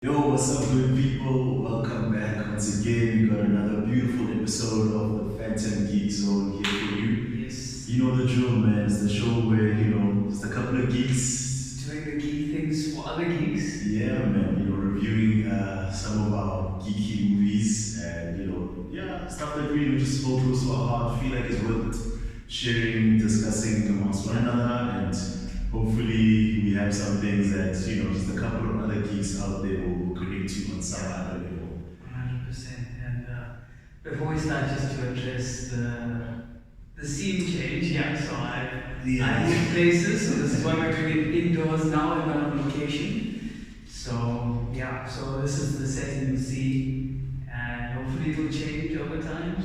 Yo, what's up, good people? Welcome back once again. We got another beautiful episode of the Phantom Geek Zone here for you. Yes. You know the drill, man. It's the show where, just a couple of geeks. Doing the geek things for other geeks. Yeah, man. Reviewing some of our geeky movies and, stuff that really just so close to our heart. Feel like it's worth sharing, discussing amongst one another, and hopefully we have some things that, just a couple of other geeks out there will connect to on some other level. 100%. And before we start, just to address the scene change, so I moved places, so this is why we're doing it indoors now and not on location. So this is the setting you see, and hopefully it will change over time.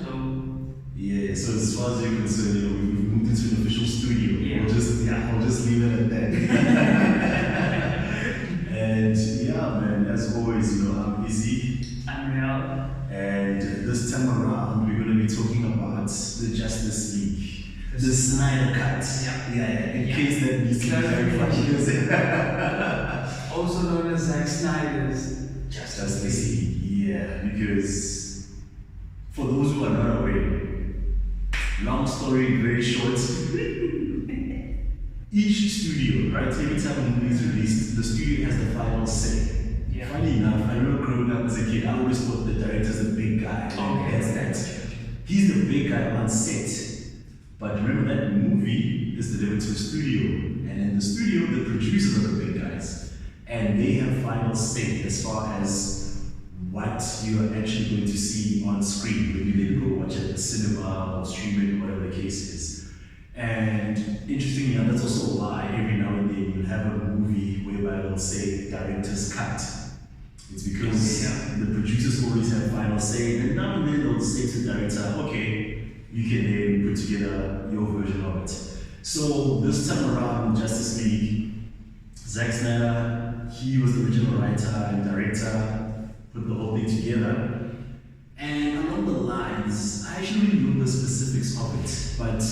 So as far as you're concerned, we've moved into an official studio. Yeah. I'll just leave it at that. And man, as always, I'm Izzy. I'm Riyaal. And this time around, we're going to be talking about the Justice League, the Snyder Cut. In case that needs to be clarified. Also known as Zack Snyder's Justice League. Yeah, because for those who are not aware, long story, very short. Each studio, right? Every time a movie is released, the studio has the final say. Yeah. Funny enough, I remember growing up as a kid, I always thought the director's the big guy. He's the big guy on set. But remember that movie is delivered to a studio, and in the studio, the producers are the big guys, and they have final say as far as what you are actually going to see on screen when you then go watch it at the cinema or stream it or whatever the case is. And interestingly enough, that's also why every now and then you'll have a movie whereby it'll say director's cut. It's because the producers always have final say, and now and then they'll say to the director, okay, you can then put together your version of it. So this time around, Justice League, Zack Snyder, he was the original writer and director, put the whole thing together. And along the lines, I actually don't know the specifics of it, but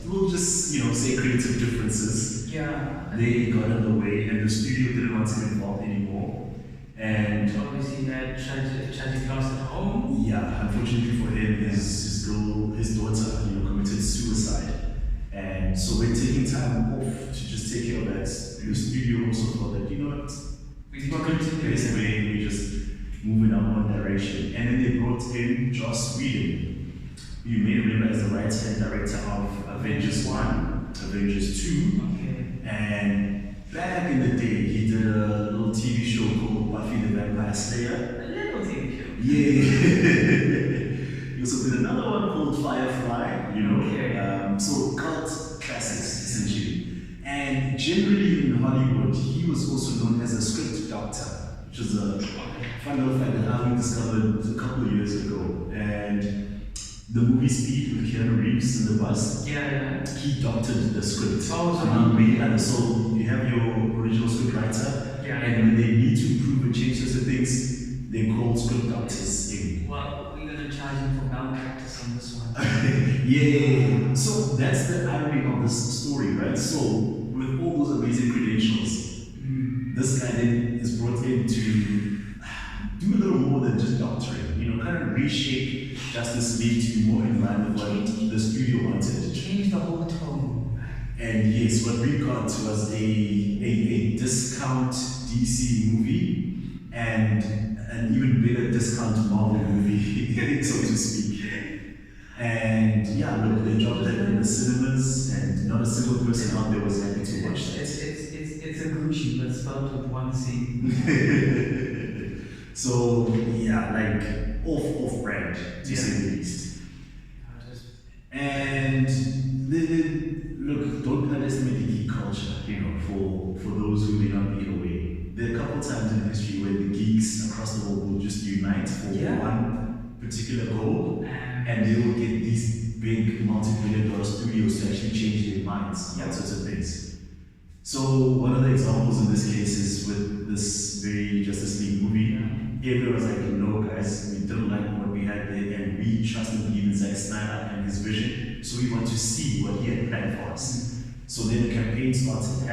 we'll just, say creative differences. Yeah. They got in the way, and the studio didn't want him involved anymore. And obviously, that tragic loss at home. Yeah, unfortunately for him, his daughter, committed suicide. And so we're taking time off to just take care of that. The studio also thought that, we just move in our own direction. And then they brought in Joss Whedon. You may remember as the writer and director of Avengers 1, Avengers 2. Okay. And back in the day, he did a little TV show called Buffy the Vampire Slayer. A little TV show. Yeah. He also did another one called Firefly, Okay. So cult classics, essentially. And generally in Hollywood, he was also known as a script doctor, which is a fun little fact that I discovered a couple of years ago. And the movie Speed with Keanu Reeves in the bus, he doctored the script. So you have your original script writer, and when they need to improve and change certain things, they call script doctors in. Well, we're going to charge him for malpractice on this one. Yeah. So that's the irony of this story, right? So with all those amazing credentials, this guy then is brought in to do a little more than just doctoring, kind of reshape Justice League to be more in line with what the studio wanted. Change the whole tone. And yes, what we got was a discount DC movie and an even bigger discount Marvel movie, so to speak. And look, they dropped that in the cinemas, and not a single person out there was happy to watch that. It's a Gucci, but spelled with one C. So like off brand, to say the least. And look, don't underestimate the geek culture. For those who may not be aware, there are a couple times in history where the geeks across the world will just unite for one particular goal, and they will get these big multi-billion-dollar studios to actually change their minds on sorts of things. So one of the examples in this case is with this very Justice League movie. Everyone was like, no guys, we didn't like what we had there, and we trust and believe in Zack Snyder and his vision, so we want to see what he had planned for us. So then the campaign started,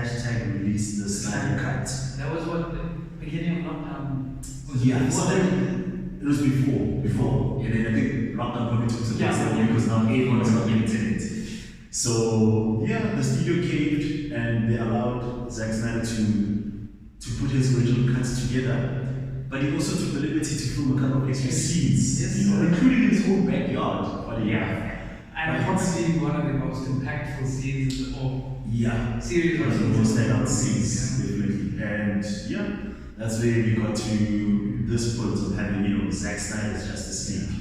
#release the Snyder Cut. That was what beginning of lockdown. Yeah, so then it was before. And then I think lockdown probably took some place because now everyone is on the internet. So yeah, the studio caved and they allowed Zack Snyder to put his original cuts together. But he also took the liberty to film a couple of extra scenes, including his own backyard. But and probably one of the most impactful scenes series one of the most standout scenes, definitely. And that's where we got to this point of having, Zack Snyder's Justice League.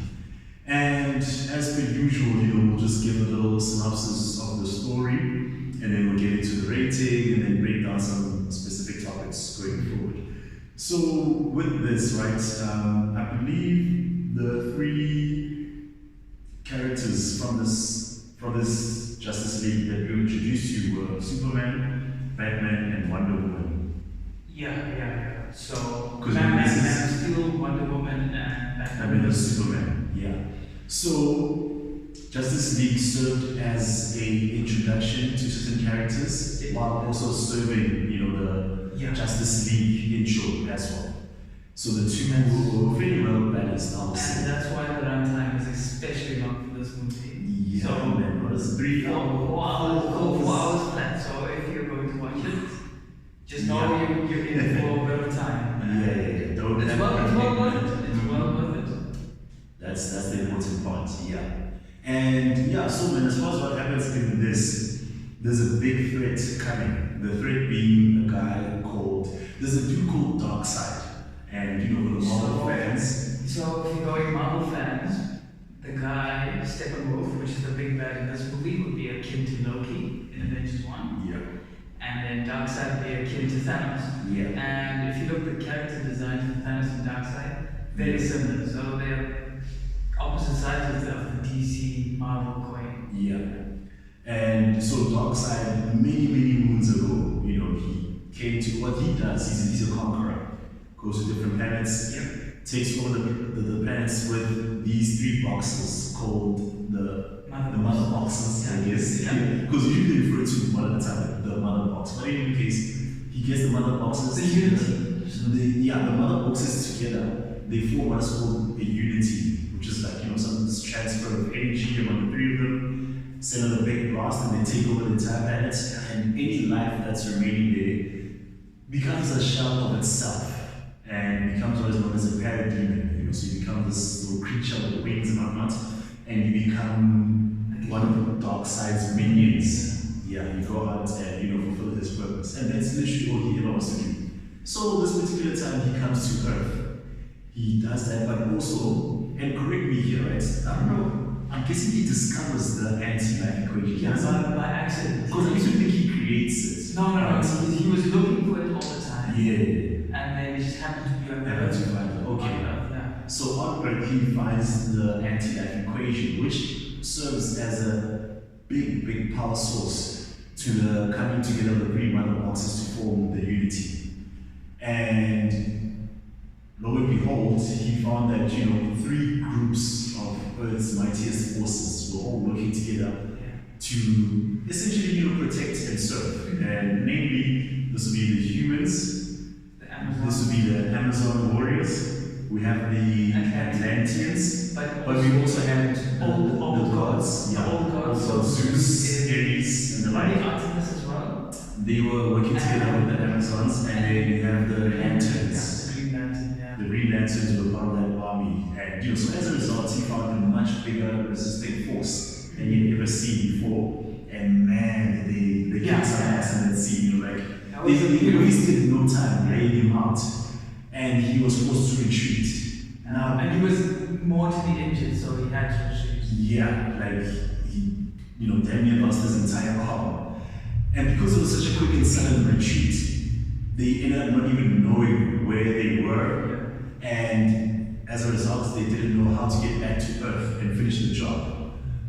And as per usual, we'll just give a little synopsis of the story, and then we'll get into the rating, and then break down some specific topics going forward. So with this, right, I believe the three characters from this Justice League that we were introduced to were Superman, Batman, and Wonder Woman. Yeah. So Man of Steel, Wonder Woman, and Batman. And Superman. Yeah. So Justice League served as a introduction to certain characters while also serving, the Justice League intro as well. So the two were very well balanced, I would say. And that's why the runtime is especially long for this movie. Yeah, so, man, what is 3 hours? 4 hours flat. So if you're going to watch it, just know you're in for a bit of time. Yeah. It's well worth it. It's well worth it. That's the important part, And so man, as far as what happens in this, there's a big threat coming. The threat being there's a dude called Darkseid. And for the Marvel fans. So if you're going Marvel fans, the guy, Steppenwolf, which is the big bad in this movie, would be akin to Loki in Avengers 1. Yeah. And then Darkseid would be akin to Thanos. Yeah. And if you look at the character designs for Thanos and Darkseid, very similar. So they're opposite sides of the DC Marvel coin. Yeah. And so Darkseid, many moons ago, he came to what he does. He's a conqueror. Goes to different planets. Takes over the planets with these 3 boxes called the mother boxes, I guess. Because usually they refer to one at a time, the mother box. But in any case, he gets the mother boxes. The unity. The mother boxes together, they form what is called a unity, which is like, some transfer of energy among the 3 of them, send out a big blast, and they take over the entire planet, and any life that's remaining there becomes a shell of itself, and becomes what is known as a parademon. So you become this little creature with wings and whatnot, and you become one of Darkseid's minions. You go out and fulfill his purpose, and that's literally all he ever wants to do. So this particular time he comes to Earth. He does that, but also, and correct me here, right? I don't know. I'm guessing he discovers the anti-life equation. By accident. Because I used to think he creates it. No. He was looking for it all the time. Yeah. And then it just happened to be on Earth. Okay. So on Earth, he finds the anti-life equation, which serves as a big power source to the coming together of the 3 mother boxes to form the unity. And lo and behold, he found that 3 groups of Earth's mightiest forces were all working together to essentially protect and serve. And namely, this would be the humans, this would be the Amazon warriors, we have the Atlanteans, but we also had the gods, also Zeus, Ares, and the like. Artemis as well. They were working together with the Amazons, and then you have the Lanterns. The Green Lanterns were part of that army, and so as a result, he found a much bigger resisting force than he'd ever seen before. And man, they kicked some ass in that scene. They wasted no time laying him out, and he was forced to retreat. And he was mortally injured, so he had to retreat. He damn near lost his entire arm. And because it was such a quick and sudden retreat, they ended up not even knowing where they were, and as a result, they didn't know how to get back to Earth and finish the job.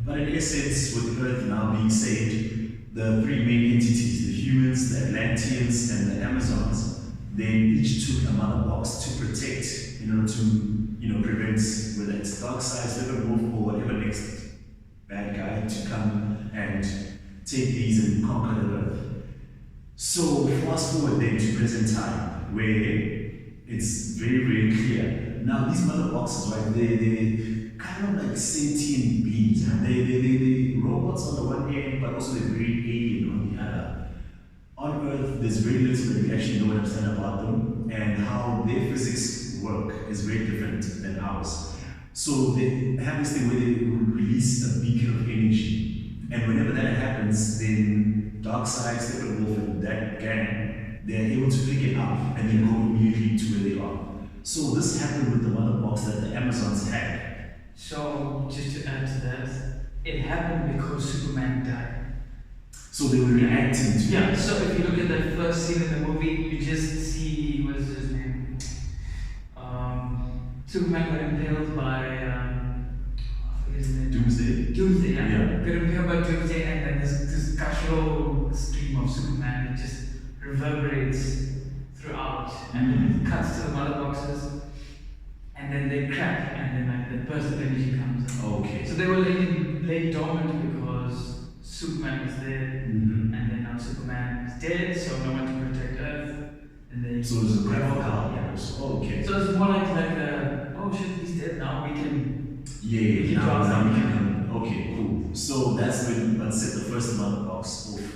But in essence, with Earth now being saved, the 3 main entities, the humans, the Atlanteans, and the Amazons, they each took a mother box to protect, in order to prevent whether it's Darkseid, Steppenwolf, or whatever next bad guy to come and take these and conquer the Earth. So fast forward then to present time, where It's very, very clear. Now, these mother boxes, right, they kind of like sentient beings. They robots on the one hand, but also they're very alien on the other. On Earth, there's very little that we actually know and understand about them, and how their physics work is very different than ours. So they have this thing where they release a beacon of energy, and whenever that happens, then Darkseid, Steppenwolf, and that gang, they're able to pick it up and then go immediately to where they are. So this happened with the mother box that the Amazons had. So just to add to that, it happened because Superman died. So they were reacting to Yeah, so if you look at that first scene in the movie, you just see, what is his name? Superman got impaled by, I forget his name. Doomsday, yeah. Got impaled by Doomsday, and then this guttural stream of Superman, it just reverberates throughout, and then it cuts to the mother boxes, and then they crack, and then like the burst of energy comes up. Okay. So they were laid dormant because Superman was there, and then now Superman is dead, so no one to protect Earth. And then so there's a graphical yeah. Oh, okay. So it's more like oh shit, he's dead now. We can. Yeah. Now we can. Okay, cool. So that's when man set the first mother box off,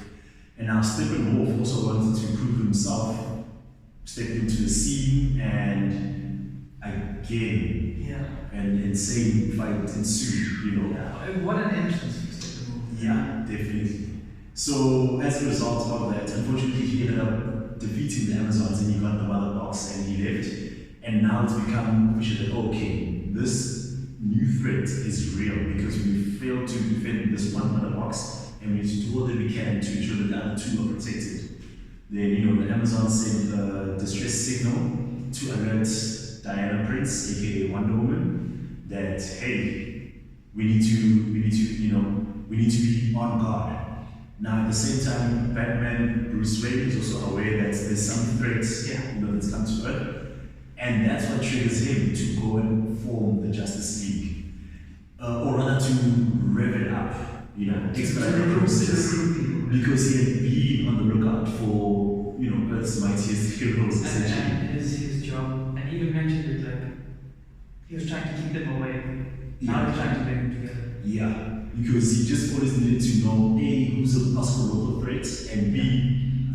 and now Steppenwolf also wanted to prove himself, stepped into the scene, and again, an insane fight ensued. You know. Yeah. What an entrance for Steppenwolf. Yeah, definitely. So as a result of that, unfortunately, he ended up defeating the Amazons, and he got the mother box, and he left. And now it's become official that okay, this new threat is real because we failed to defend this one mother box, and we need to do all that we can to ensure that the other two are protected. Then the Amazons sent a distress signal to alert Diana Prince, aka Wonder Woman, that hey, we need to be on guard. Now, at the same time, Batman, Bruce Wayne is also aware that there's some threats, that's come to Earth, and that's what triggers him to go and form the Justice League, or rather to rev it up, expedite the process, because he had been on the lookout for, Earth's mightiest heroes, essentially. And his job, and he even mentioned it like he was trying to keep them away. Now he's trying to bring them together. Yeah. Because he just always needed to know A, who's a possible local threat, and B,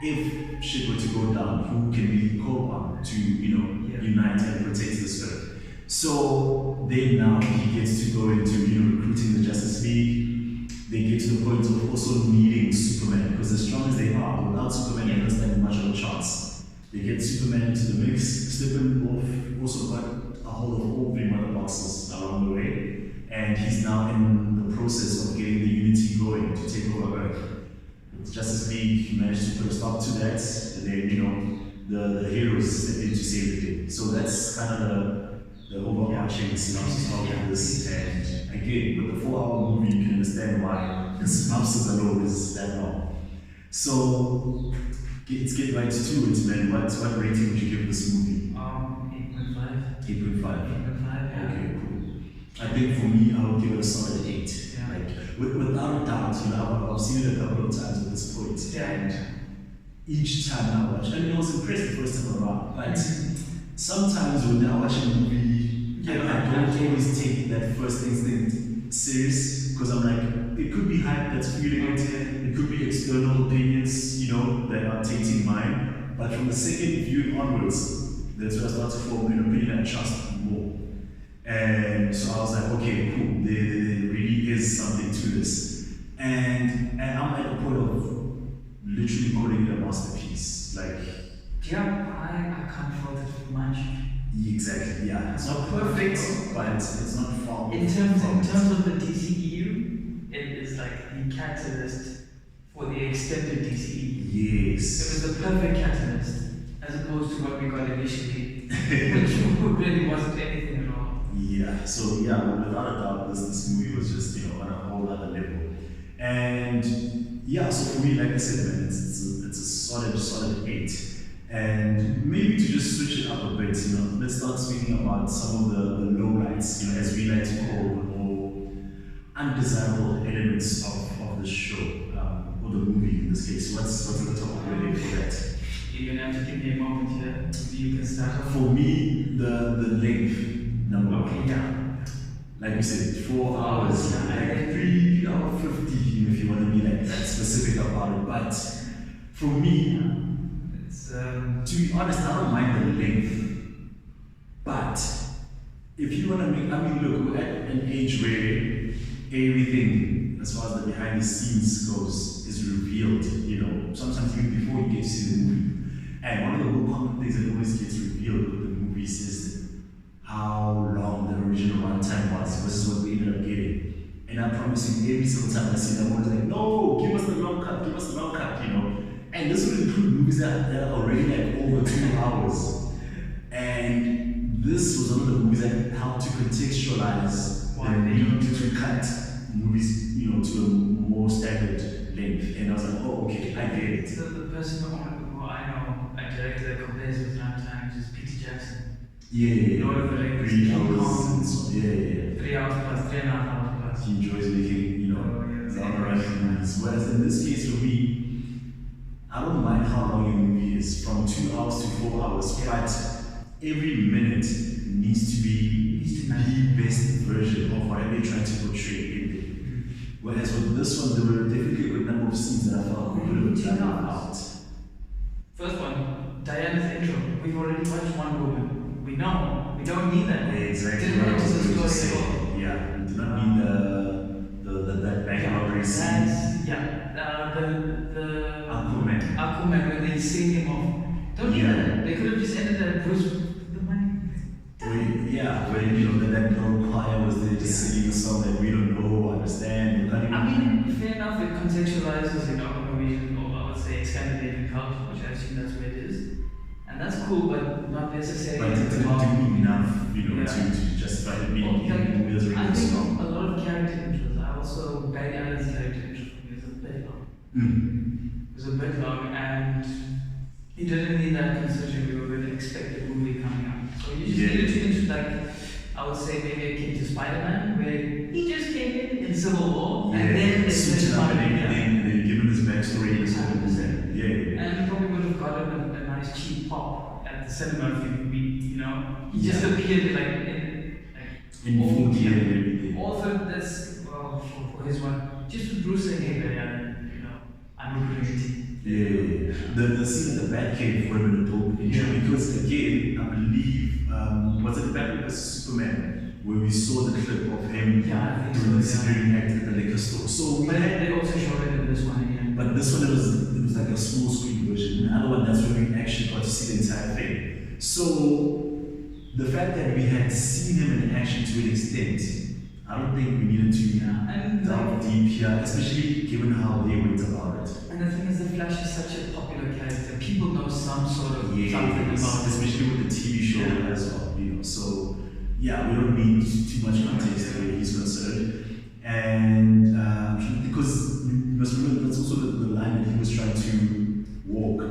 if shit were to go down, who can be called on to, unite and protect this Earth. So then now he gets to go into, recruiting the Justice League. They get to the point of also needing Superman, because as strong as they are, without Superman, they don't stand much of a chance. They get Superman into the mix. Steppenwolf also got a hold of all three mother boxes along the way. And he's now in the process of getting the unity going to take over Earth. With Justice League managed to put a stop to that, and then the heroes step in to save the day. So that's kind of the overarching synopsis of this. And again, with the 4-hour movie, you can understand why the synopsis alone is that long. So let's get right to it, man. What rating would you give this movie? 8.5. 8.5. 8.5. Yeah. Okay, cool. I think for me, I would give it a solid 8. Yeah. Like, without a doubt, I've seen it a couple of times at this point. Yeah. And each time I watch, I was impressed the first time around, but sometimes when I watch a movie, I don't always take that first instinct serious, because I'm like, it could be hype that's fueling it, it could be external opinions, that are tainting mine, but from the second viewing onwards, that's where I start to form an opinion I trust more. And so I was like, okay, cool, there really is something to this. And I'm at the point of literally calling it a masterpiece. Like, I can't fault it much. Exactly, yeah. It's not perfect, but it's not far. In terms of the DCEU, it is like the catalyst for the extended DCEU. Yes. It was the perfect catalyst, as opposed to what we got initially, which really wasn't anything at all. Yeah, so without a doubt, this movie was just, on a whole other level. And so for me, like I said, man, it's a solid 8. And maybe to just switch it up a bit, let's start speaking about some of the lowlights, as we like to call the more undesirable elements of the show, or the movie in this case. What's at the top of your head for that? You're gonna have to give me a moment here to view you can start off. For me, the length, number one. Okay, yeah. Like you said, 4 hours, Yeah, like 3 hour 50, if you want to be like that specific about it. But for me, It's to be honest, I don't mind the length. But if you want to make, I mean, look, we're at an age where everything, as far as the behind the scenes goes, is revealed. You know, sometimes even before you get to see the movie. And one of the more common things that always gets revealed with the movies is how long the original runtime was versus what we ended up getting. And I promise you, every single time I see that, I'm always like, no, give us the long cut, give us the long cut, you know. And this would include movies that are already like over 2 hours. And this was one of the movies that helped to contextualize Why the they need don't to cut movies, you know, to a more standard length. And I was like, oh, okay, I get it. so the person who I know, a director that compares with runtime is Peter Jackson. Yeah, Lord of the Rings, 3 King hours. Kong. And so, yeah. 3 hours plus, 3.5 hours plus. He enjoys making, you know, Oh, yes. the other movies. Whereas in this case, for me, I don't mind how long a movie is, from 2 hours to 4 hours, Yeah. but every minute needs to be the best version of whatever you're trying to portray in it. Whereas with this one, there were definitely a good number of scenes that I felt we could have done out. First one, Diana's intro. We've already watched Wonder Woman. We know. We don't need that. Yeah, exactly. Didn't what I need was to going to disclose it all. say. Yeah, we do not need that background scene. That's, yeah. The Aquaman when they sing him off. Don't need that. They could have just ended that Bruce with the money. Where you know that little choir was there just singing a song that we don't know, understand, we can't even. I mean, fair enough, it contextualizes, you know, Norwegian or I would say Scandinavian culture, which I assume that's where it is. And that's cool, but not necessarily. But it didn't do enough, you know, Yeah. to justify it being Well, in the movie as a I really think song. a lot of character intros. I also Barry Allen's character intro for me was a bit long. Mm. It was a bit long, and you didn't need that considering we were going to expect the movie coming out. So you just needed to intro like I would say maybe akin to Spider-Man, where he just came in Civil War, and then they suited up and Spider-Man. everything, and then given his backstory and his whole 100%. yeah. And you probably would have gotten a nice cheap pop at the cinema if you know. He just appeared In full gear and everything. Also, that's well for his one. Just with Bruce saying, "Hey, man, you know, I'm recruiting a team." Yeah. The scene at the Batcave would have been a dope intro Yeah. because again, I believe was it Batman vs Superman where we saw the clip of him Yeah, I think doing the so, security act at the liquor store. So we But had, they also showed it in this one again. but this one it was like a small screen version. The other one that's where we actually got to see the entire thing. So the fact that we had seen him in action to an extent, I don't think we needed to And dive deep here, especially given how they went about it. And the thing is, the Flash is such a popular character. People know some sort of something about Yes, it. especially with the TV show Yeah. as well, you know. So yeah, we don't need too much context where he's concerned. And because you must remember that's also the line that he was trying to walk,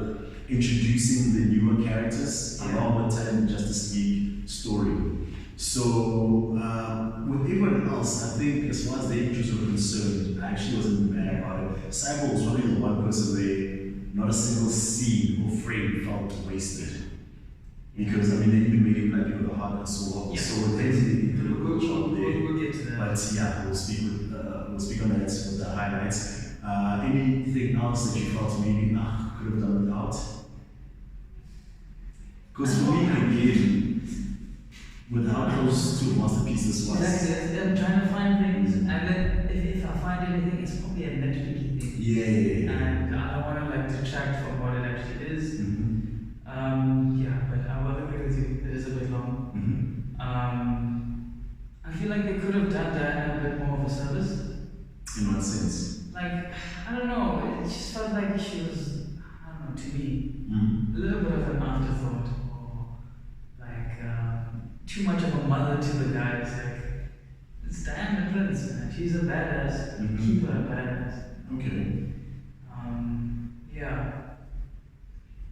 introducing the newer characters along with telling the Justice League story. So with everyone else, I think as far as the interests were concerned, I actually wasn't mad about it. Cyborg was probably the one person where not a single scene or frame felt wasted. Because I mean they even made him like, you know, the heart and soul. Yeah. So they did a good job there. We'll get to that. But yeah, we'll speak on that with the highlights. Anything else that you felt maybe could have done without? Because for me again, without those two masterpieces was Exactly. I'm trying to find things, and then if I find anything, it's probably a nitpicky thing. yeah. And I don't want to like detract from what it actually is. Mm-hmm. Yeah, but I will agree with you. It is a bit long. Mm-hmm. I feel like they could have done that a bit more of a service. In what sense? Like, I don't know, it just felt like she was, I don't know, to me, Mm-hmm. a little bit of an afterthought, or like too much of a mother to the guys. Like, it's Diana Prince, man. She's a badass. Mhm. Keep her a badass. Okay. Yeah.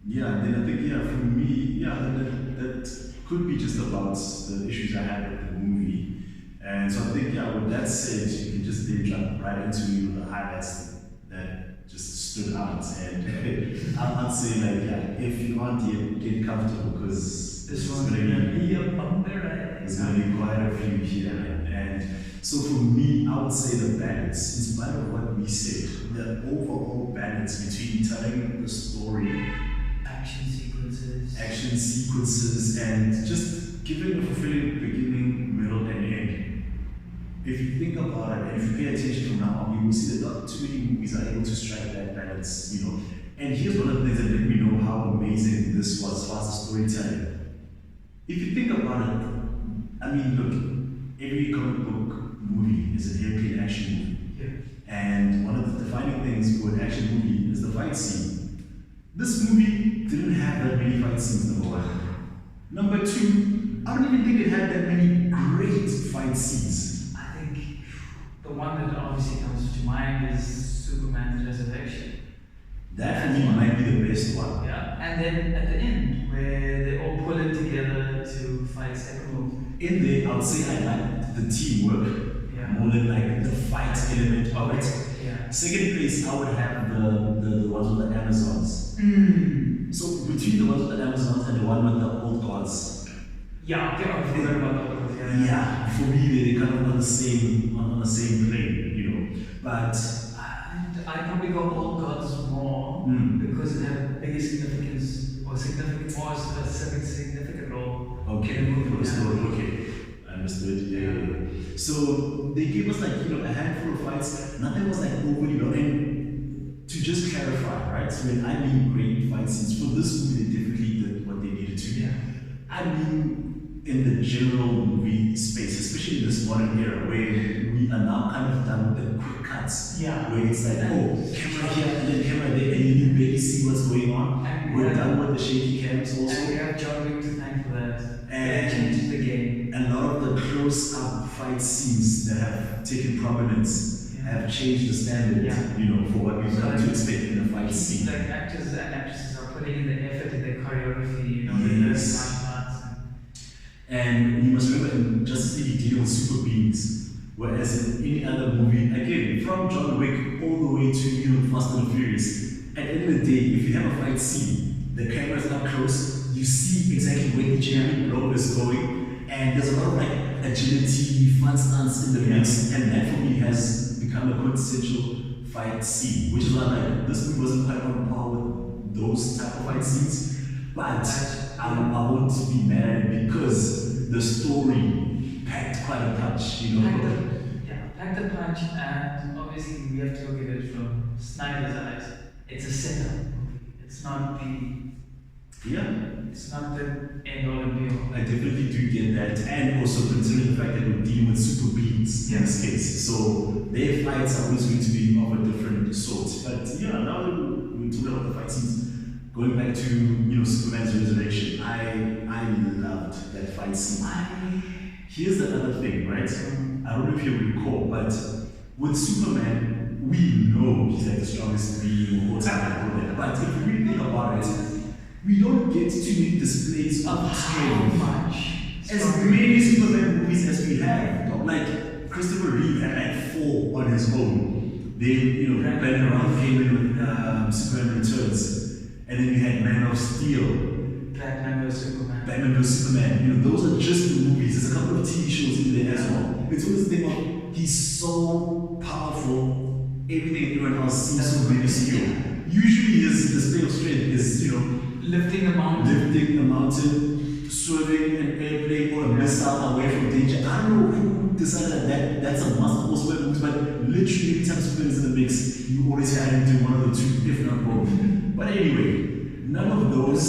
Yeah, then I think for me, that could be just about the issues I had with the movie. And so I think with that said, you can just then jump right into the highlights that just stood out. And I'd say, like, yeah, if you aren't yet, get comfortable because This one's gonna be a bumper ride. there's going to be quite a few here. And so for me, I would say the balance, in spite of what we said, the overall balance between telling the story, Action sequences, and just giving a fulfilling beginning, middle, and end. If you think about it, and if you pay attention from now on, you will see that not too many movies are able to strike that balance, you know. And here's one of the things that let me know how amazing this was as far as the storytelling. If you think about it, I mean, look, every comic book movie is inherently an action movie. Yeah. And one of the defining things for an action movie is the fight scene. This movie didn't have that many fight scenes, number one. Number two, I don't even think it had that many great fight scenes. I think the one that obviously comes to mind is Superman's Resurrection. That for me might be the best one. Yeah, and then at the end, where they all pull it together to fight Steppenwolf. In there, I would say I like the teamwork more than like the fight element of it. Yeah. Second place, I would have the ones with the Amazons. So between the ones with the Amazons and the one with the old gods. Yeah, I forgot about that. Yeah, for me they kind of on the same plane, you know. But I probably go Old Gods more because it had bigger significance or more significant role. Okay, for the story. Okay, understood. Yeah. So they gave us like, you know, a handful of fights. Nothing was like overly long. And to just clarify, right? So when I mean great fight scenes for this movie, they definitely did what they needed to. Yeah. I mean, in the general movie space, especially in this modern era where we are now kind of done with the quick cuts. Yeah. Where it's like, oh, camera here and then camera there, and you barely see what's going on. And we're done with the shaky cams also. And we have John Wick to thank for that. And changed the game. A lot of the close-up fight scenes that have taken prominence have changed the standard, you know, for what we've come to expect in a fight scene. Like actors and actresses are putting in the effort in their choreography, you know, the martial arts. And you must remember in Justice League dealing with super beings, whereas in any other movie, again, from John Wick all the way to, you know, Fast and Furious, at the end of the day, if you have a fight scene, the camera is up close, you see exactly where each enemy blow is going, and there's a lot of like agility, fun stunts in the mix, and that for me has become a quintessential fight scene, which is why like this movie wasn't quite on par with those type of fight scenes, but I won't be mad at it because the story packed quite a punch, you know. Packed a punch, and obviously we have to look at it from Snyder's eyes. It's a setup movie. It's not it's not the end all and be all. I definitely do get that, and also considering the fact that we're dealing with super beings in this case, so their fights are always going to be of a different sort. But yeah, now that we're talking about the fight scenes, going back to, you know, Superman's Resurrection, I loved that fight scene. Here's the other thing, right? I don't know if you recall, but with Superman, we know he's like the strongest being or whatever. But if you really think about it, we don't get too many displays of strength. As many Superman movies as we have. Like Christopher Reeve had like 4 on his own. Then, you know, Ben Around came in with Superman Returns. And then you had Man of Steel. Batman vs Superman. Batman vs Superman. You know, those are just the movies. There's a couple of TV shows in there as well. It's always the thing of he's so powerful, everything everyone else seems so minuscule. Usually his display of strength is, you know, lifting a mountain, swerving an airplane or a missile away from danger. I don't know who decided that that's a must for Superman movies, but literally every time Superman is in the mix, you always had him do one of the two, if not both. But anyway, none of those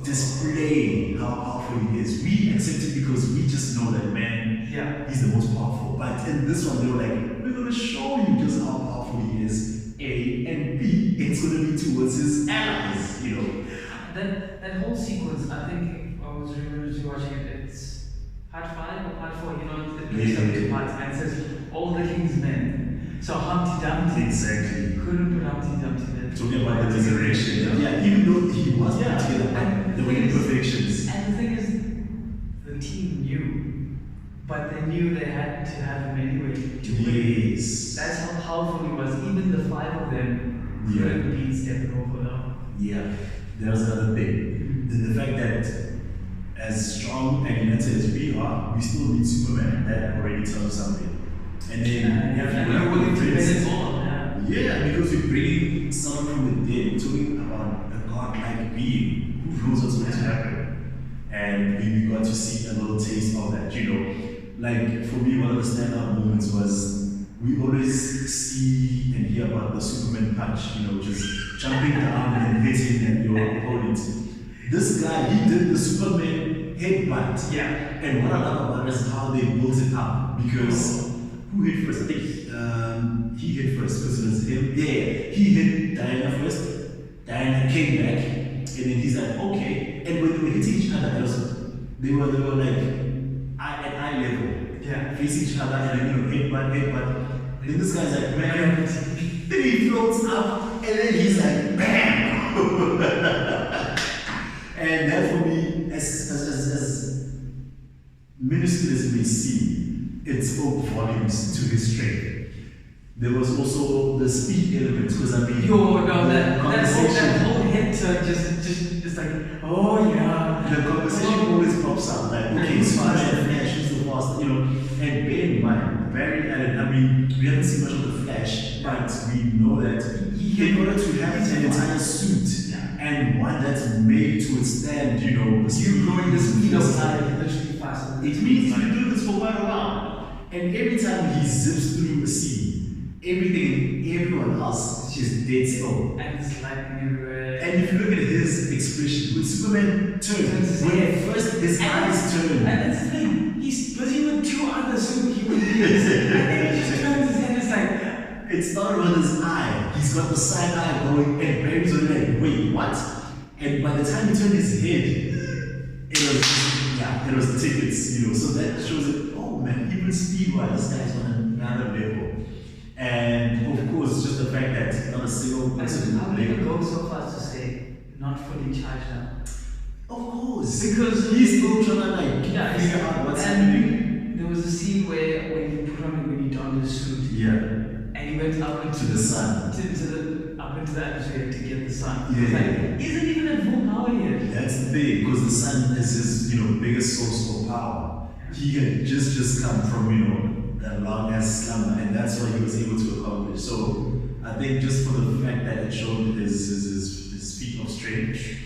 display how powerful he is. We accept it because we just know that, man, he's the most powerful. But in this one, they were like, we're going to show you just how powerful he is. A, and B, it's going to be towards his allies, you know. That whole sequence, I think I was watching it, it's part 5 or part 4, you know, it breaks up into parts and it says all the king's men. So Humpty Dumpty couldn't put Humpty Dumpty there. Talking about the resurrection. Yeah, even though he was put together, there were imperfections. And the thing is, the team knew, but they knew they had to have him anyway to win. Yes. That's how powerful he was. Even the 5 of them couldn't be stepping over though. Yeah, that was another thing. The fact that as strong and united as we are, we still need Superman. That already tells something. And then We're willing to bet it all. Yeah, because you're bringing someone from the dead, talking about a godlike being who knows what's going to happen. And we got to see a little taste of that, you know. Like for me, one of the stand-up moments was we always see and hear about the Superman punch, you know, just jumping down and hitting at your opponent. This guy, he did the Superman headbutt. Yeah. And what I love about it is how they built it up. Because who hit first? I think he hit first because it was him. Yeah, he hit Diana first. Diana came back, and then he's like, okay. And when they were hitting each other, they were like at eye level, facing each other, and then headbutt. Then this guy's like, man. Then he floats up, and then he's like, bam. And that for me, as minuscule as it may seem, it spoke volumes to his strength. There was also the speed element, because I mean, that whole head turn just like, oh yeah. The conversation always pops up, like, okay, Spider-Man, Flash, who's the fastest, you know, and bear in mind, Barry Allen, I mean, we haven't seen much of the Flash, but we know that in order to have an entire suit, and one that's made to withstand, you know, you growing the speed of light, literally faster. It means he's been doing this for quite a while. And every time he zips through a scene, everything and everyone else is just dead still. And it's lightning everywhere. And if you look at his expression, when Superman turns, when first his eyes turn. And that's the thing, he's busy with two other superhuman beings. And then he just turns his head, it's like, it started with his eye. He's got the side eye going, and Barry's already like, wait, what? And by the time he turned his head, it was tickets, you know. So that shows that, oh man, even speed-wise, this guy's on another level. And of course, just the fact that not a single person. I'm going to go so far as to say, not fully charged up. Of course, because he's still trying to figure out what's happening. There was a scene where when he donned his suit. Yeah. And he went up into the sun. Up into the atmosphere to get the sun. Yeah. Like, isn't even at full power yet. That's the thing, because the sun is his, biggest source of power. He had just come from, that long ass slumber, and that's what he was able to accomplish. So I think just for the fact that it showed his feat of strength,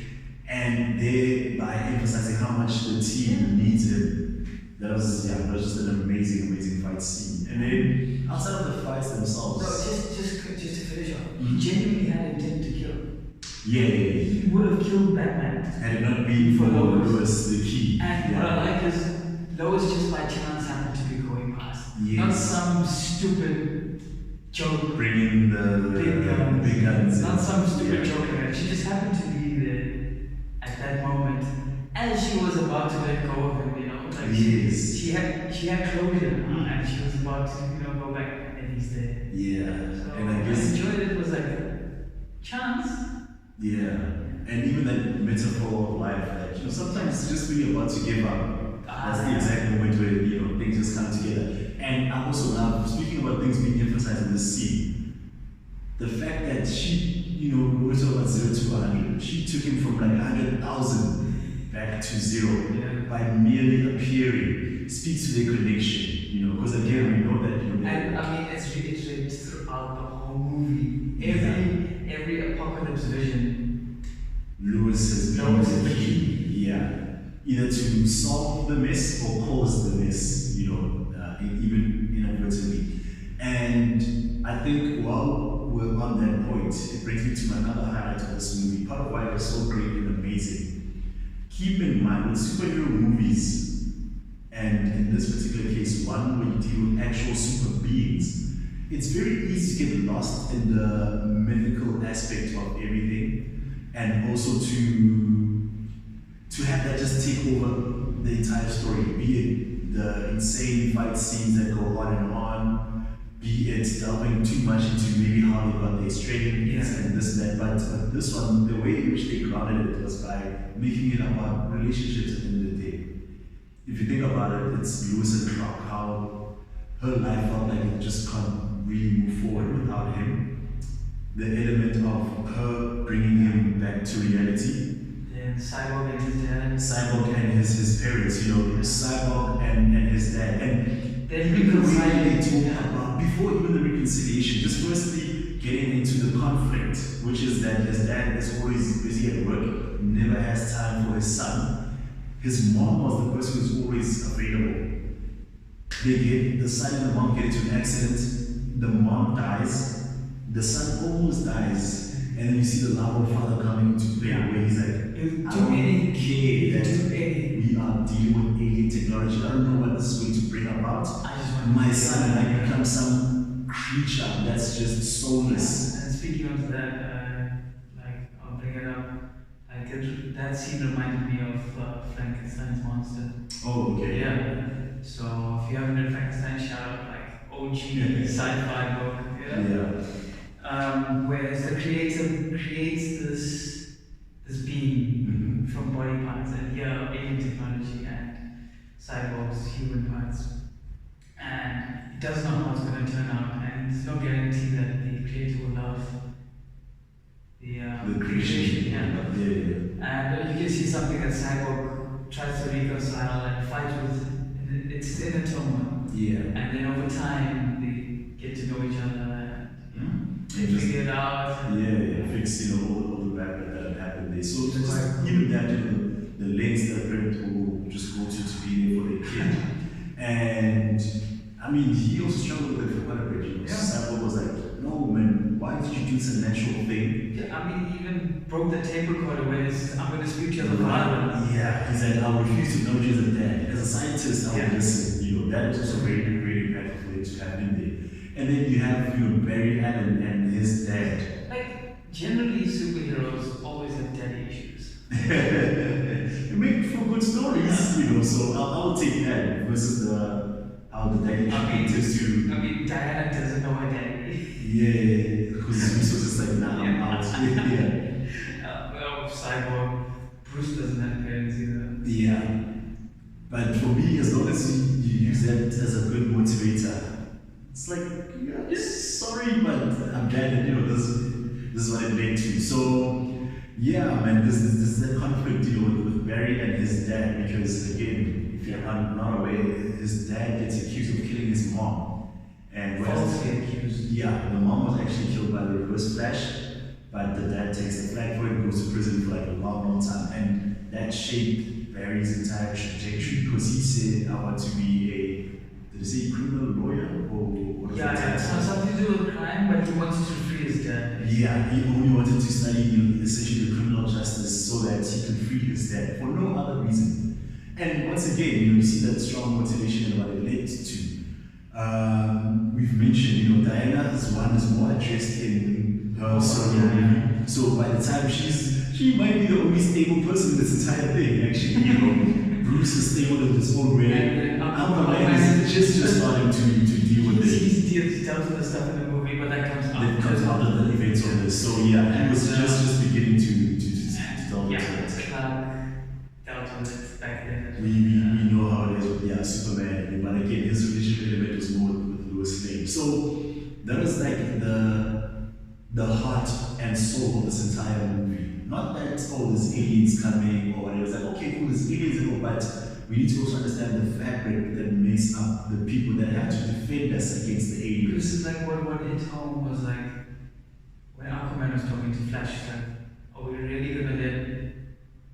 and thereby emphasizing how much the team needs him, that was just an amazing fight scene. And then outside of the fights themselves. No, just to finish off, he genuinely had intent to kill. Yeah. He would have killed Batman. Had it not been for Lois, the key. And what I like is Lois just by chance happened to be going past. Yes. Not some stupid joke. Bringing the big guns. Not some stupid joke. She just happened to be there at that moment. As she was about to let go of him, like yes. she had closure, and she was about to go back, and he's there. Yeah, so and I guess enjoyed it. Was like a chance. Yeah, and even that metaphor of life, that sometimes just when you're about to give up, that's the exact moment where things just come together. And I also love, speaking about things being emphasized in this scene, the fact that she, we were talking about 0 to 100. She took him from like 100,000 back to 0 by merely appearing. Speaks to their connection, because again we know that. And I mean, it's reiterated throughout the whole movie. Every apocalypse vision, Lewis has been the key. Yeah, either to solve the mess or cause the mess. Even inadvertently. And I think while we're on that point, it brings me to my other highlight of this movie. Part of why it was so great and amazing. Keep in mind with superhero movies, and in this particular case, one where you deal with actual super beings, it's very easy to get lost in the mythical aspect of everything, and also to have that just take over the entire story, be it the insane fight scenes that go on and on, be it delving too much into maybe how they got their strength and this and that. But this one, the way in which they grounded it was by making it about relationships at the end of the day. If you think about it, it's Lewis and Clark, how her life felt like it just can't really move forward without him. the element of her bringing him back to reality. Then Cyborg and his dad. Cyborg and his parents, you know, Cyborg and his dad. And Then the way they reconciling. talk about, before even the reconciliation, just firstly getting into the conflict, which is that his dad is always busy at work, never has time for his son. His mom was the person who's always available. The son and the mom get into an accident, the mom dies, the son almost dies, and then you see the love of father coming into play where he's like, I don't care that we are dealing with alien technology. I don't know what this is going to bring about. I just want My son might become some creature that's just soulless. And speaking of that, like I'll bring it up. Like that scene reminded me of Frankenstein's monster. Oh, okay. Yeah. So if you haven't read Frankenstein, shout out like OG sci-fi book. Whereas the creator creates this being from body parts, and alien technology and cyborgs, human parts, and he doesn't know how it's going to turn out, and there's no guarantee that the creator will love the creation. And you can see something that cyborg tries to reconcile and fight with. It's inner turmoil. And then over time they get to know each other and they figure it out. Fix all the bad that happened there. So just even that, the lengths that a parent will just go to be there for their kid. And I mean, he also struggled with it for quite a bit. Cyborg was like, no man, why did you do this natural thing? I mean, he even broke the tape recorder when I'm going to speak to you as a father. He's like, I will refuse to acknowledge you as a dad. As a scientist, I will listen. That is also very, very impactful for it to have in there. And then you have Barry Allen and his dad. Like, generally, superheroes always have daddy issues. They make for good stories, so I'll take that versus how the daddy issue to. I mean, Diana doesn't know her daddy. Because he was just like, nah, I'm out. Cyborg, Bruce doesn't have parents either. But for me, as long as you use that as a good motivator, it's like, sorry, but I'm glad that this is what it led to. So man, there's that conflict with Barry and his dad, because again, if you're not aware, his dad gets accused of killing his mom. And falsely accused. The mom was actually killed by the reverse flash, but the dad takes the flag for it and goes to prison for like a long time. And that shaped Barry's entire trajectory, because he said, I want to be did he say criminal lawyer? Or it has something to do with crime, but he wanted to free his dad. He only wanted to study essentially the criminal justice so that he could free his dad for no other reason. And once again, you see that strong motivation and what it led to. We've mentioned, Diana's one is more addressed in her solo movie. So by the time she might be the only stable person in this entire thing, actually. Bruce is stable in his own way. And Aquaman is just starting to deal with it. He dealt with the stuff in the movie, but that comes out. That comes out of the events of this. So he was just beginning to delve into it. Clark dealt with it back then. We know how it is with Superman, but again, his relationship element was more with Lois Lane. So that was like the heart and soul of this entire movie. Not that there's aliens coming or whatever. It's like, okay, cool, there's aliens and all, but we need to also understand the fabric that makes up the people that have to defend us against the aliens. This is like what hit home was like when Aquaman was talking to Flash, like, are we really gonna let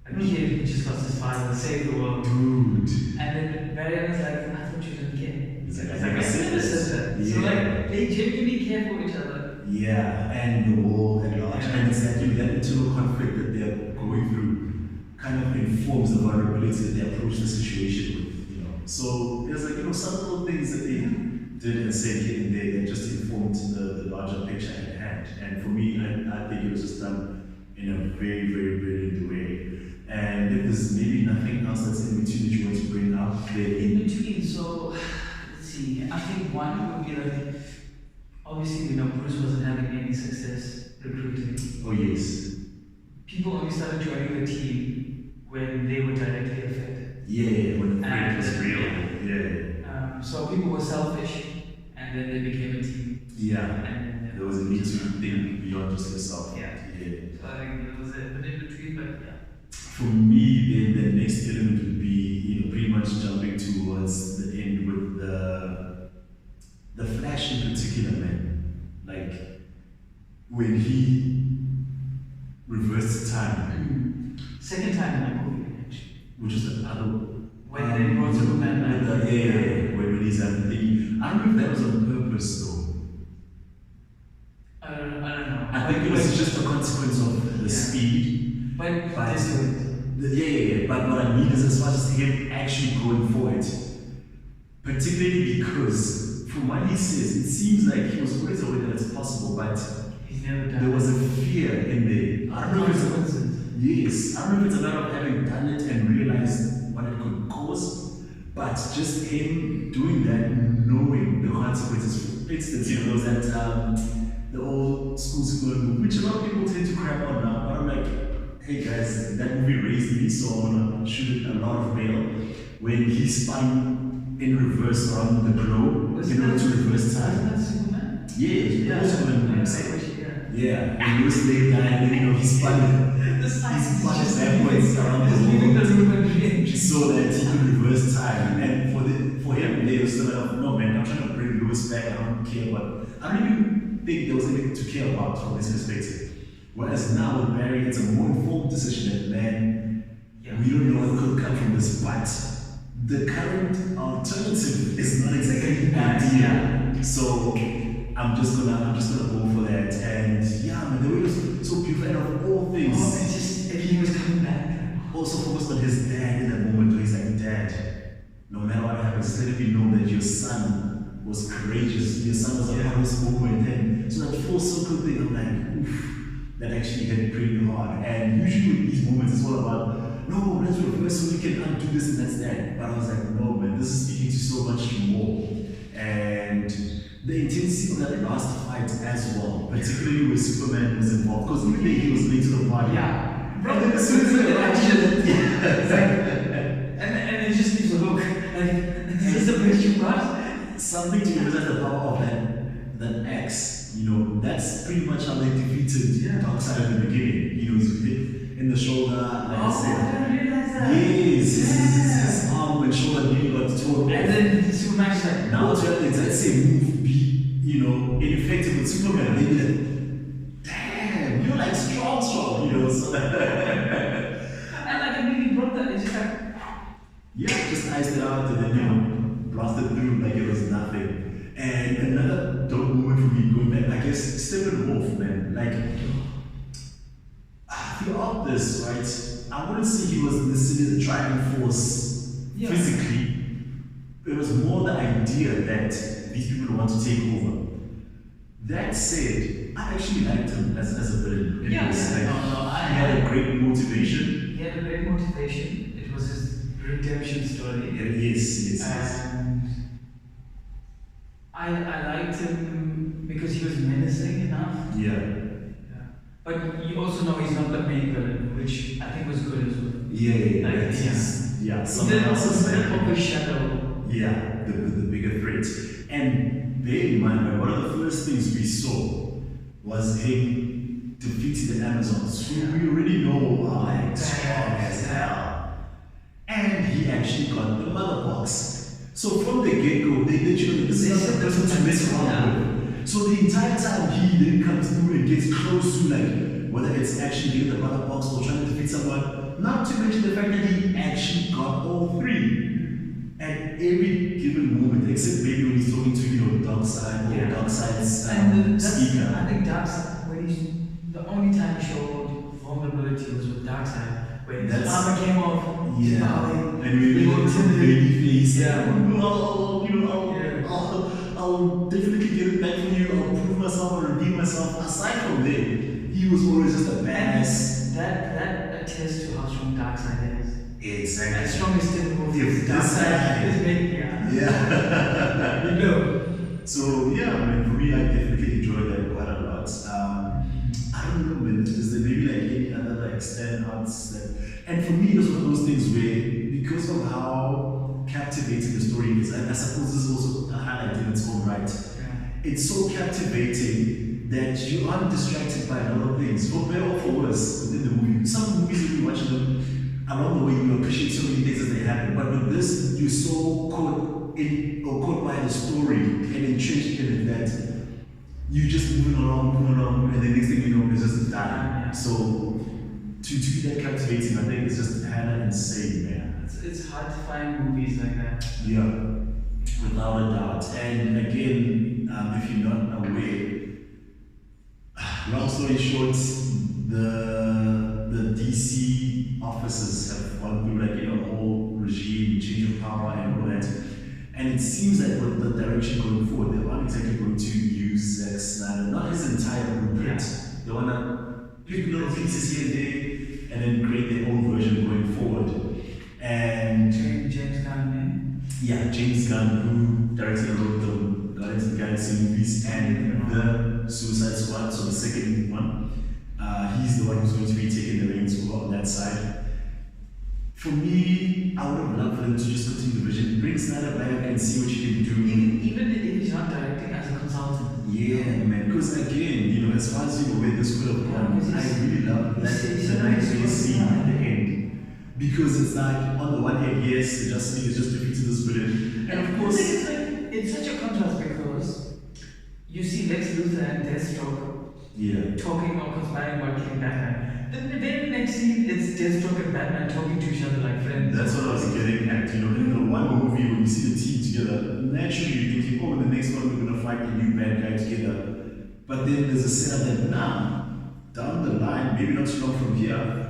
a kid who just lost his father save the world? Dude. And then Barry was like, I thought you didn't care. It's like, I never said that. So like they genuinely care for each other. And the war at large. And it's like that internal conflict that they're going through kind of informs the vulnerability that they approach the situation with, So there's like, some little things that they did and said here and there that just informed the larger picture at hand. And for me, I think it was just done in a very, very brilliant way. And if there's maybe nothing else that's in between that you want to bring up, in between, so let's see. I think one would be like, obviously we know Bruce wasn't having any success recruiting. Oh yes. People only started joining the team when they were directly affected. When the threat was real. So people were selfish, and then they became a team. And there was a need to to think beyond just yourself. Yeah. So I think it was a bit in between, but yeah. For me, then the next element would be, pretty much jumping towards the end with the Flash in particular, man. Like when he reversed time. Second time in that movie, actually. Which is the other. When they brought Superman back. Yeah, when he's thinking. I don't know if that was on purpose though. I don't know. I think it was just a consequence of the speed. But yeah. But what I mean is, as far as him actually going for it, particularly because from what he says, it seems like he was always aware that it's possible, but he's never done there was a fear in there. I don't know if it's yes, I don't know if it's a matter of having done it and realized what it could cause, but just him doing that, knowing the consequences. For instance, there was that the old school movie, which a lot of people tend to crap on now, but I'm like, hey guys, that movie raised me, so I'm gonna shoot a lot of bail. When he spun in reverse around the globe in order to reverse time. Wasn't that Superman? Yeah, Superman. Yeah. And he was laid down, and he spun The science is just backwards around the leaving the world room and change. so that he could reverse time. And for him, they were still like, no man, I'm trying to bring Lewis back. I don't care what. I don't even think there was anything to care about from this perspective. Whereas now with Barry, it's a more informed decision that, man, we don't know what could come from this, but the current alternative is not exactly ideal. So I'm just gonna go for that. And yeah, man, the way it was so beautiful, and of all things, it's just everything was coming back. Also focused on his dad in that moment where he's like, Dad, no matter what happens, let it be known that your son was courageous, your son was a part of this moment. And so that full circle thing, I'm like, oof. That actually hit pretty hard. And usually with these moments, it's all about, no, let's reverse so we can undo this and that's that. But I was like, no, man, this is speaking to so much more. And the intensity of that last fight as well, particularly when Superman was involved, because even though he was late to the party. Yeah. Bro, and then as soon as they action, and it just leaves a look. Like, this is the best you got. Something to represent the power of that axe. That's pretty much how they defeated Darkseid in the beginning. He was hit in the shoulder, like I said. I didn't realize that. Yes, his arm and shoulder nearly got torn off. And then Superman's like, now to have the exact same move be, ineffective with Superman, they'd be like, damn, you're like strong, so and like it really broke that, it's just like, just iced it out and then, blasted through like it was nothing. And another dope moment for me going back, I guess, Steppenwolf, man. Like, throughout this, right, I wouldn't say he was necessarily the driving force physically. It was more the idea that these people want to take over. That said, I actually liked him as a villain. He had a great motivation. He had a great motivation. It was his redemption story. Yes. And I liked him because he was menacing enough. Yeah. But you also know he's not the main villain, which I think was good as well. Someone else is overshadow. Yeah, the bigger threat. And bear in mind, man, one of the first things we saw was him defeating the Amazons, who we already know are like strong as hell. And he actually got the mother box. So from the get-go, they let you know that this is not the person to mess around with. So the entire time he then comes through and gets close to whether it's actually getting the mother box or trying to defeat someone, not to mention the fact that he actually got all three at every given moment, except maybe when he's talking to Darkseid or Darkseid's speaker. I think Darkseid, the only time he showed vulnerability was with Darkseid, when his armor came off. And we were baby face. I'll definitely get it back from you. I'll prove myself, I'll redeem myself. Aside from there, he was always just a badass. That attests to how strong Darkseid is. Exactly. As strong as Steppenwolf is, Darkseid is big. So for me, I definitely enjoyed that quite a lot. I don't know, man. Is there maybe any other standouts and for me, it was one of those things where, because of how captivating the story is, and I suppose this is also a highlight in its own right. It's so captivating that you aren't distracted by a lot of things, for better or for worse, within the movie. Some movies, when you watch them, along the way, you appreciate so many things as they happen. But with this, you're so caught in or caught by the story and entrenched in it that you just moving along, and the next thing you know, it's just done. So to be that captivating, I think it's just hella insane, man. It's hard to find movies like that. Yeah, without a doubt. And again, if you're not aware, long story short, the DC officers have gone through like a whole regime change of power and all that. And it seems like with the direction going forward, they aren't exactly going to use Zack Snyder, not his entire blueprint. They want to pick little pieces here and there and then create their own version going forward. And James Gunn, yeah, James Gunn, who directed and wrote the Guardians of the Galaxy movies and the Suicide Squad, so the second one. He's the one who's going to be taking the reins over on that side. For me, I would have loved for them to just continue the vision, bring Snyder back and see what you can do. Even if he's not directing as a consultant. Yeah, man. Because again, you know, as far as you know where this could have gone, I really love that the nightmare scene at the end. Because it's like, on the one hand, yes, the Justice League is just defeated this villain. And of course, it's such a contrast because you see Lex Luthor and Deathstroke talking or conspiring about killing Batman. Then the very next scene, it's Deathstroke and Batman talking to each other like friends. That's what I was getting at. You know, in the one movie when you see the team together, naturally you're thinking, oh, in the next one we're gonna fight a new bad guy together. But then there's a setup that down the line, maybe not too long from here,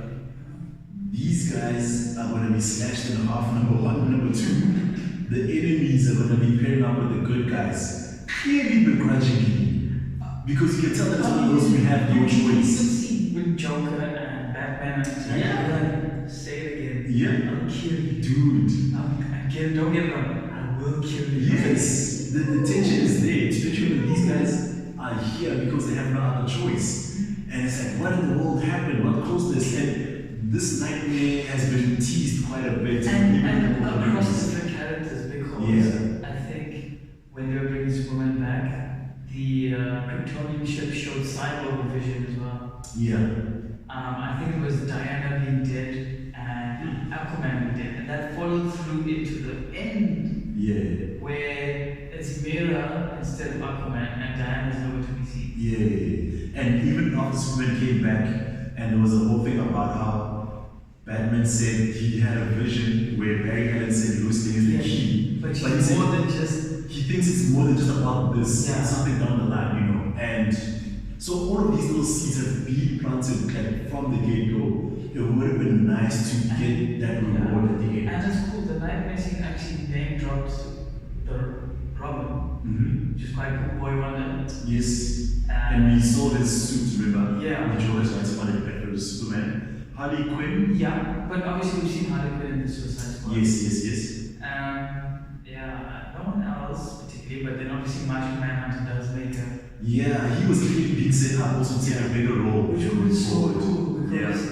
these guys are gonna be slashed in half, number one, number two. The enemies are gonna be pairing up with the good guys, clearly begrudgingly. Because you can tell that it's one of those we have no choice. With Joker and Batman and say it again. Yeah. I'll kill you. Dude. Don't get it wrong. I will kill you. Yes. The tension is there, especially when these guys are here because they have no other choice. And it's like, what in the world happened? What caused this? And this nightmare has been teased quite a bit. And across different characters because I think when they were bringing Superman back, the Kryptonian ship showed cyborg vision as well. Yeah. I think it was Diana being dead and Aquaman being dead, and that followed through into the end. Yeah. Where it's Mera instead of Aquaman, and Diana's nowhere to be seen. Yeah. And even after Superman came back, and there was a whole thing about how Batman said he had a vision where Barry Allen said Lois Lane is the key. But he said more than just. He thinks it's more than just about this, something down the line, you know. And so all of these little seeds have been planted like, from the get-go. It would have been nice to get that reward at the end. And it's cool, the nightmare scene actually name dropped the Robin, which is quite cool, Boy Wonder. Yes. And we saw his suit, remember? Yeah. The Joker's right about it better as Superman. Harley Quinn? Yeah, but obviously we've seen Harley Quinn in the Suicide Squad. Yes. No one else particularly, but then obviously Martian Manhunter does make a. Yeah, he was really being set up also to take a bigger role. Which was so cool because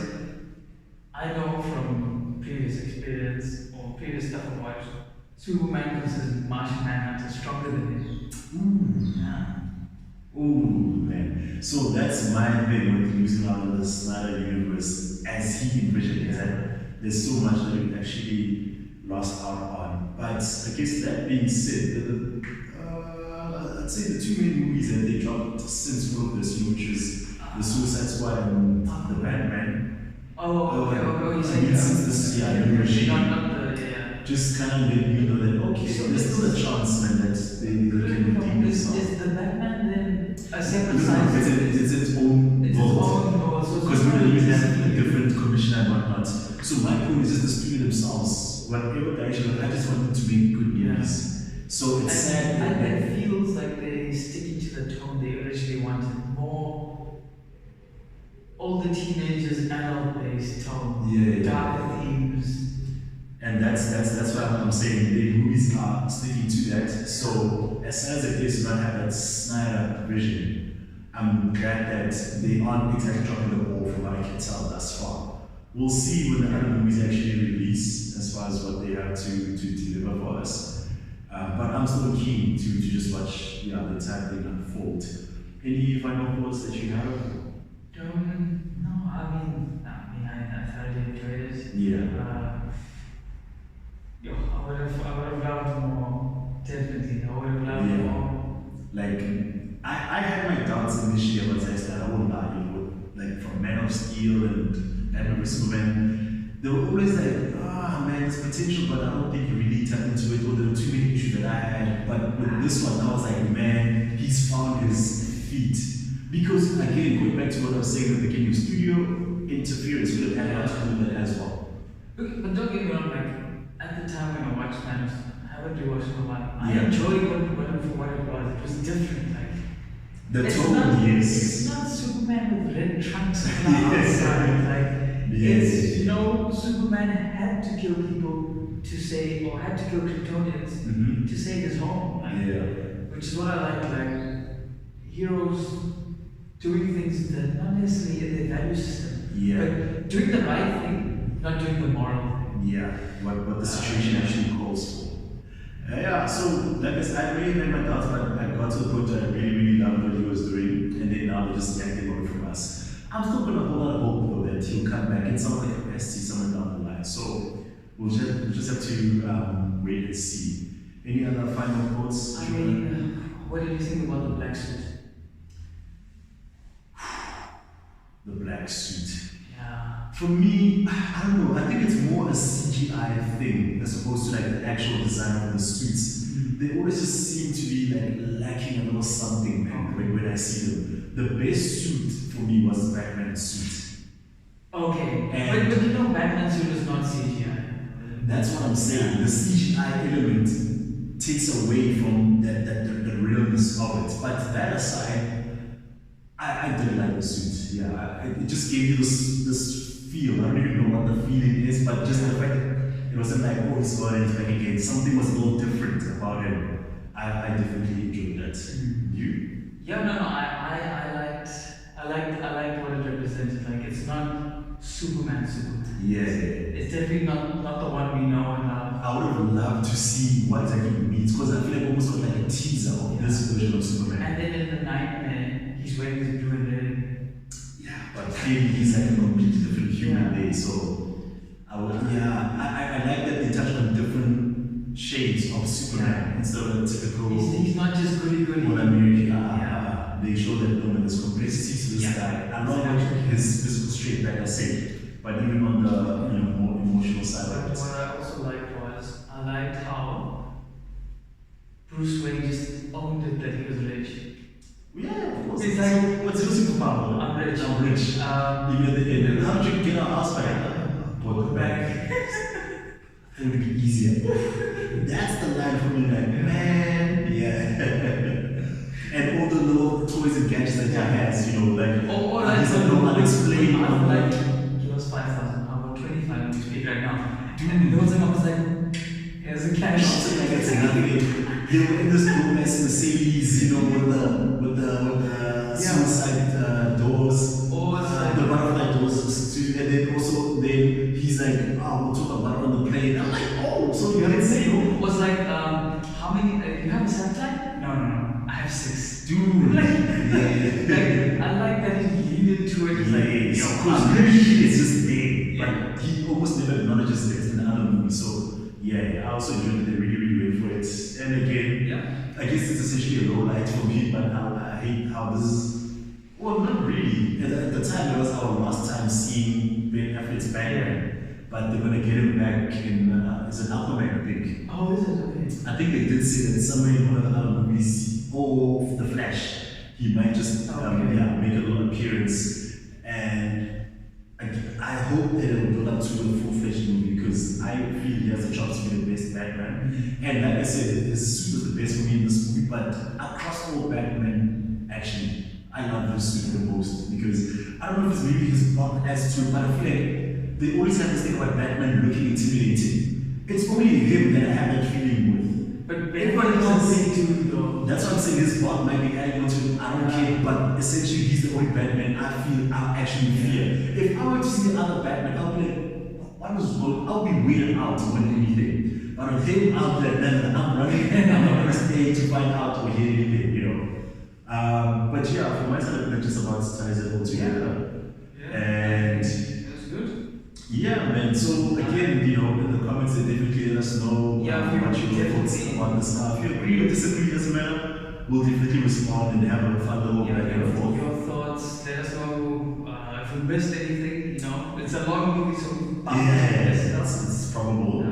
I know from previous experience or previous stuff I've watched, Superman considers Martian Manhunter stronger than him. Ooh, man. So that's my thing with using out of the Snyder universe as he envisioned it. That there's so much that we actually lost out on. But I guess that being said, I'd say the two main movies that they dropped since all of this, which is the Suicide Squad and the Batman. You said since this new regime, just kind of let me know that okay, so there's still a chance, man, that they can redeem themselves. Is the Batman then a separate side? It's its own world. Because we have a different commissioner and whatnot. So my point is just the studio themselves, whatever direction, I just want them to make good movies. So it's sad that it feels like they're sticking to the tone they originally wanted, more older teenagers, adult-based tone, darker themes. And that's why I'm saying the movies are sticking to that. So as sad as it is to not have that Snyder vision, I'm glad that they aren't exactly dropping the ball from what I can tell thus far. We'll see when the other movies actually release as far as what they have to deliver for us. But I'm still keen to just watch the entire thing unfold. Any final thoughts that you have? No, I thoroughly enjoyed it. Yeah. I would have loved more. Definitely, I would have loved more. Like, I had my doubts initially about Snyder. I won't lie, like from Man of Steel and Batman vs Superman, they were always like, man, there's potential, but I don't think you really tapped into it, or there were too many issues that I had. But with this one, I was like, man, he's found his feet. Because again, going back to what I was saying at the beginning, studio interference would have had a lot to do with that as well. But don't get me wrong, like at the time when I watched Man of Steel, I haven't rewatched it in a while. I Yeah. enjoyed it for what it was. It was different, like. The It's tone, not, yes. It's not Superman with red trunks on the outside. Like, it's, Superman had to kill people to save, or had to kill Kryptonians to save his home. Like, Yeah. which is what I like heroes doing things that not necessarily in their value system, Yeah. but doing the right thing, not doing the moral thing. Yeah, what the situation actually calls for. Yeah, so like I said, I really made my doubts, but I got to the point that I really, really loved what he was doing, and then now they just yanked him away from us. I'm still gonna hold out hope though that he'll come back in some of the capacity somewhere down the line. So we'll just have to wait and see. Any other final thoughts? I mean, what did you think about the black suit? The black suit. Yeah. For me, I don't know, I think it's more a CGI thing as opposed to like the actual design of the suits. They always just seem to be like lacking a little something, man, when I see them. The best suit for me was Batman's suit. Okay, And but Batman's suit is not CGI. that's what I'm saying. The CGI element takes away from the realness of it. But that aside, I did like the suit. Yeah, it just gave you this feel. I don't even know what the feeling is, but just the fact that it wasn't like, oh, he's gone and he's back again. Something was a little different about him. I definitely enjoyed that. You? Yeah, no, I liked what it represented. Like, it's not Superman. Yeah. It's definitely not the one we know and love. I would have loved to see what exactly it means, because I feel like almost got like a teaser of this version of Superman. And then in the Nightmare, he's wearing his blue and red. Yeah, but clearly he's like a completely different human there. So I like that they touched on different shades of Superman instead of the typical. He's not just goody. All American. They show that no, there's complexity to this guy. I'm not much his physical strength, like I said, but even on the more emotional side of But it. what I also liked was, I liked how Bruce Wayne just owned it that he was rich. Yeah, of course. It's like, what's your superpower? I'm rich. I'm rich. Even at the end, and how did you get our house back? Bought the Back. It would be easier. That's the line for me, like, man, yeah. And all the little toys and gadgets that he has, like, he's like, no, unexplained. I'm like, he was 5,000, how about 25 we speak right now? And there was I was like, here's the cash. Like, it's nothing. They were in this dope ass Mercedes, with the suicide doors, the butterfly doors, and then he's like, we'll talk about it on the plane. I'm like, oh, so you haven't seen? Was like, how many? You have a satellite? No, I have 6. Dude, Like, yeah. I like that he leaned into it. It's like, because really it's just there, but he almost never acknowledges it in the other movie. So yeah, I also enjoyed that they really went for it. And again, I guess it's essentially a low light for me, but I hate how this is. Well, not really. At the time, it was our last time seeing Ben Affleck's Batman, but they're gonna get him back in. It's an Aquaman, I think. oh, is it? Okay. I think they did say that somewhere in one of the other movies, or The Flash, he might just make a little appearance. And I hope that it will build up to a full-fledged movie, because I feel he has a chance to be the best Batman. And like I said, his suit was the best for me in this movie, but across all Batman, actually, I love this suit the most, because I don't know if it's maybe his plot as to it, but I feel like they always have this thing about Batman looking intimidating. It's only him that I have that feeling with. But everybody else, too, though. that's what I'm saying, his plot might be adding on to it, I don't care, but essentially he's the only Batman I actually fear. If I were to see the other Batman, I'll be like, what was wrong? I'll be weirded out more than anything. But with him out there, then I'm running and I'm not going to stay to find out or hear anything, But yeah, for my side, I'm just about to ties it all together. Yeah. And That's good. yeah, man. So again, you know, in the comments, they definitely let us know Yeah, if you what your thoughts definitely- about the stuff. If you agree or disagree, doesn't matter. We'll definitely respond and have a fun little Yeah, back and forth. your thoughts. Let us know if we missed anything. You know, it's a long movie, so Yeah, it's probable.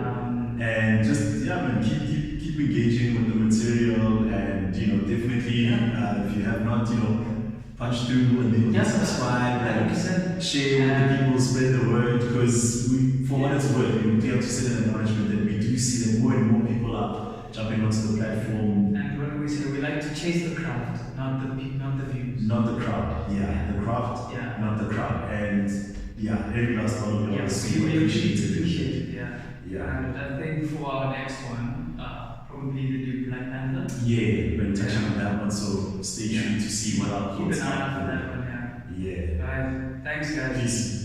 And just man, keep engaging with the material, and you know, definitely if you have not, you know, punch through and then subscribe and 100%. share with the people, spread the word, because we, for what it's worth, we have to set an acknowledgement that we do see that more and more people are jumping onto the platform. And when we say we like to chase the craft, not the views. Not the crowd, the craft, not the crowd, and every last one of yours, we we appreciate it. appreciate it. Yeah. And I think for our next one, probably the new Black Panther. Yeah, we're touching on that one, so stay tuned to see what our Keep thoughts an eye out for are. that one. Yeah. Alright, thanks guys. Peace.